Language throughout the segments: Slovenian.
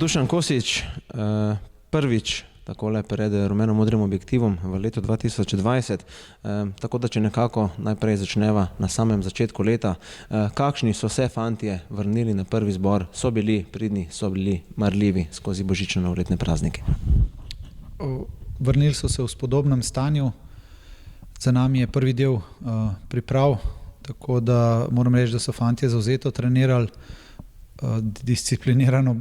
Dušan Kosič, prvič takole pred rumeno-modrim objektivom v letu 2020, tako da če nekako najprej začneva na samem začetku leta. Kakšni so se fantje vrnili na prvi zbor, so bili pridni, so bili marljivi skozi božično-novoletne praznike? Vrnili so se v spodobnem stanju, za nami je prvi del priprav, tako da moram reči, da so fantje zavzeto trenirali, disciplinirano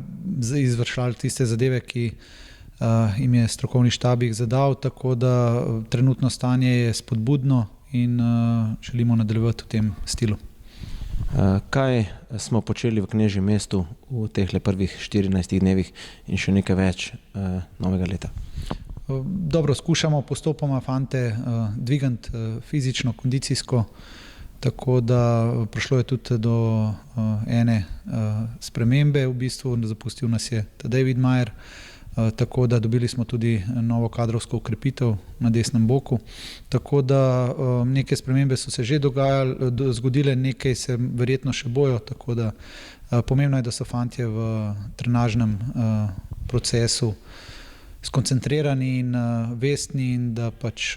izvršali tiste zadeve, ki jim je strokovni štab jih zadal, tako da trenutno stanje je spodbudno in želimo nadaljevati v tem stilu. Kaj smo počeli v Knežjem mestu v teh prvih 14 dnevih in še nekaj več novega leta? Dobro, skušamo postopoma fante dvigati fizično, kondicijsko, tako da prišlo je tudi do ene spremembe, v bistvu zapustil nas je David Majer, tako da dobili smo tudi novo kadrovsko ukrepitev na desnem boku, tako da neke spremembe so se že zgodile, nekaj se verjetno še bojo, tako da pomembno je, da so fantje v trenažnem procesu skoncentrirani in vestni in da pač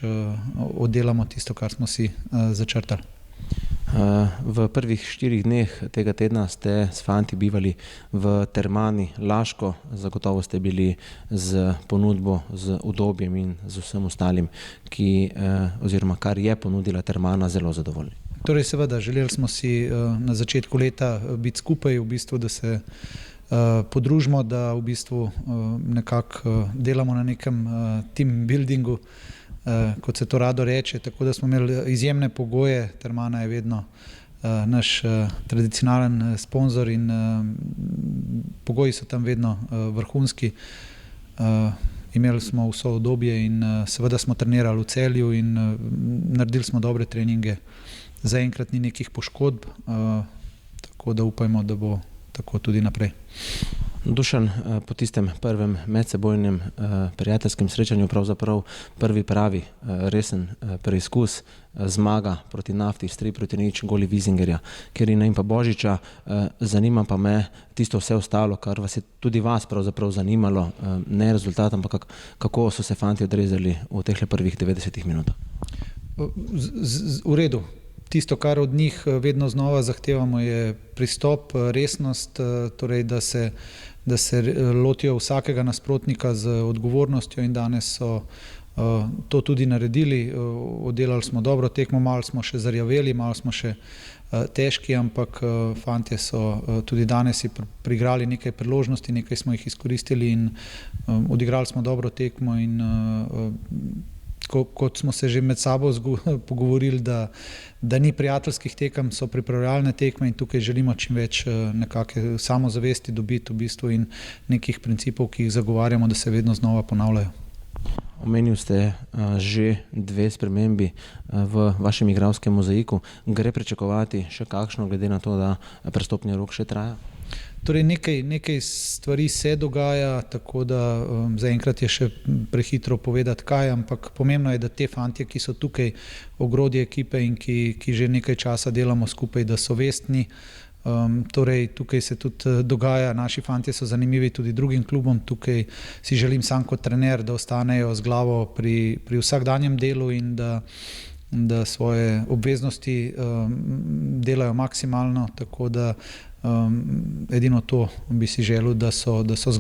oddelamo tisto, kar smo si začrtali. V prvih 4 dneh tega tedna ste s fanti bivali v termani Laško, zagotovo ste bili z ponudbo, z udobjem in z vsem ostalim, oziroma kar je ponudila termana, zelo zadovoljni. Torej seveda, želeli smo si na začetku leta biti skupaj, v bistvu, da se podružimo, da v bistvu nekako delamo na nekem team buildingu, kot se to rado reče, tako da smo imeli izjemne pogoje. Termana je vedno naš tradicionalen sponzor in pogoji so tam vedno vrhunski. Imeli smo vso udobje in seveda smo trenirali v Celju in naredili smo dobre treninge. Zaenkrat ni nekih poškodb, tako da upajmo, da bo tako tudi naprej. Dušan, po tistem prvem medsebojnem prijateljskem srečanju, pravzaprav prvi pravi resen preizkus, zmaga proti Nafti s 3-0 goli Vizingerja, Kerina in pa Božiča. Zanima pa me tisto vse ostalo, kar vas je tudi vas pravzaprav zanimalo, ne rezultat, ampak kako so se fanti odrezali v teh prvih 90 minutah. V redu. Tisto, kar od njih vedno znova zahtevamo, je pristop, resnost, torej da se lotijo vsakega nasprotnika z odgovornostjo in danes so to tudi naredili. Oddelali smo dobro tekmo, malo smo še zarjaveli, malo smo še težki, ampak fantje so tudi danes si priigrali nekaj priložnosti, nekaj smo jih izkoristili in odigrali smo dobro tekmo in kot smo se že med sabo pogovorili, da ni prijateljskih tekem, so pripravljalne tekme in tukaj želimo čim več nekake samozavesti dobiti v bistvu in nekih principov, ki jih zagovarjamo, da se vedno znova ponavljajo. Omenil ste že 2 spremembi v vašem igralskem mozaiku. Gre pričakovati še kakšno, glede na to, da prestopni rok še traja? Torej nekaj stvari se dogaja, tako da zaenkrat je še prehitro povedati kaj, ampak pomembno je, da te fantje, ki so tukaj ogrodje ekipe in ki že nekaj časa delamo skupaj, da so vestni. Torej tukaj se tudi dogaja, naši fantje so zanimivi tudi drugim klubom, tukaj si želim sam kot trener, da ostanejo z glavo pri vsakdanjem delu in da svoje obveznosti delajo maksimalno, tako da edino to bi si želel, da so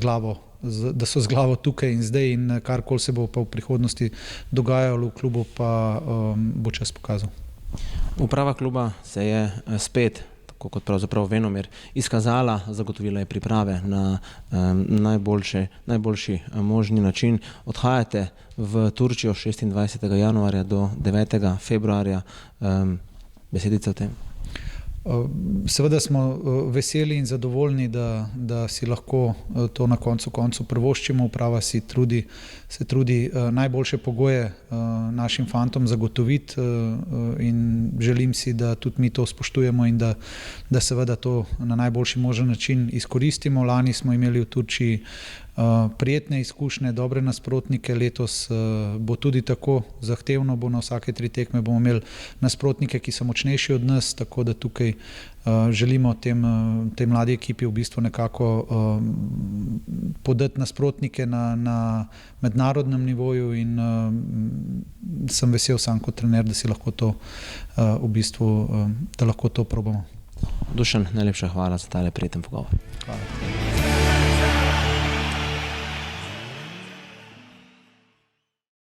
z glavo tukaj in zdaj in karkoli se bo pa v prihodnosti dogajalo v klubu, pa bo čas pokazal. Uprava kluba se je spet, tako kot pravzaprav venomer, izkazala, zagotovila je priprave na najboljši možni način. Odhajate v Turčijo 26. januarja do 9. februarja. Besedica o tem? Seveda smo veseli in zadovoljni, da si lahko to na koncu privoščimo. Uprava se trudi najboljše pogoje našim fantom zagotoviti in želim si, da tudi mi to spoštujemo in da seveda to na najboljši možen način izkoristimo. Lani smo imeli v Turčiji prijetne izkušnje, dobre nasprotnike. Letos bo tudi tako zahtevno, bo na vsake 3 tekme bomo imeli nasprotnike, ki so močnejši od nas, tako da tukaj želimo tej mladi ekipi v bistvu nekako podati nasprotnike na mednarodnem nivoju in sem vesel sam kot trener, da si lahko to v bistvu, da lahko to probamo. Dušan, najlepša hvala za tale prijeten pogovor. Hvala.